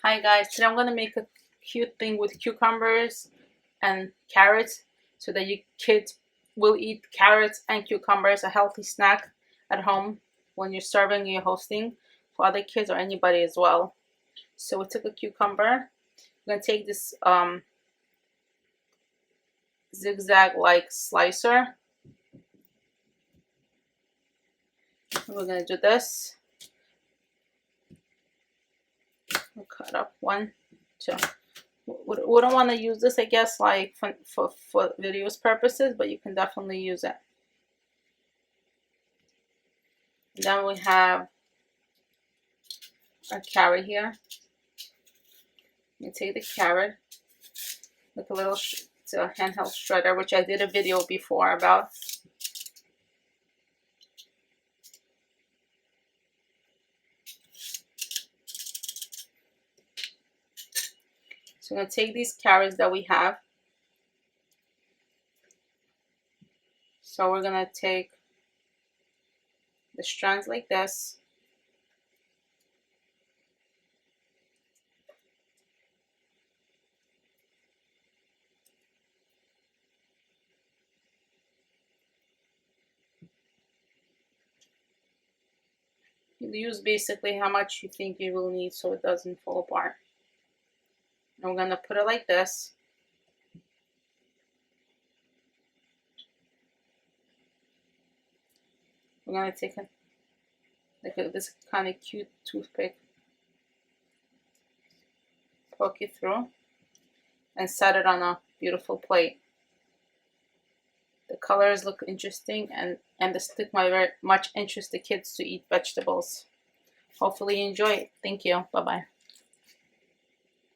Hi guys, today I'm gonna make a cute thing with cucumbers and carrots so that your kids will eat carrots and cucumbers, a healthy snack at home when you're serving and you're hosting for other kids or anybody as well. So we took a cucumber. We're gonna take this zigzag like slicer. We're gonna do this. We'll cut up 1, 2. We don't want to use this, I guess, like for videos purposes, but you can definitely use it. Then we have a carrot here. You take the carrot with a little it's a handheld shredder, which I did a video before about. So I'm going to take these carrots that we have. So we're going to take the strands like this. You use basically how much you think you will need so it doesn't fall apart. And we're going to put it like this. We're going to take this kind of cute toothpick, poke it through, and set it on a beautiful plate. The colors look interesting, and the stick might very much interest the kids to eat vegetables. Hopefully you enjoy it. Thank you. Bye-bye.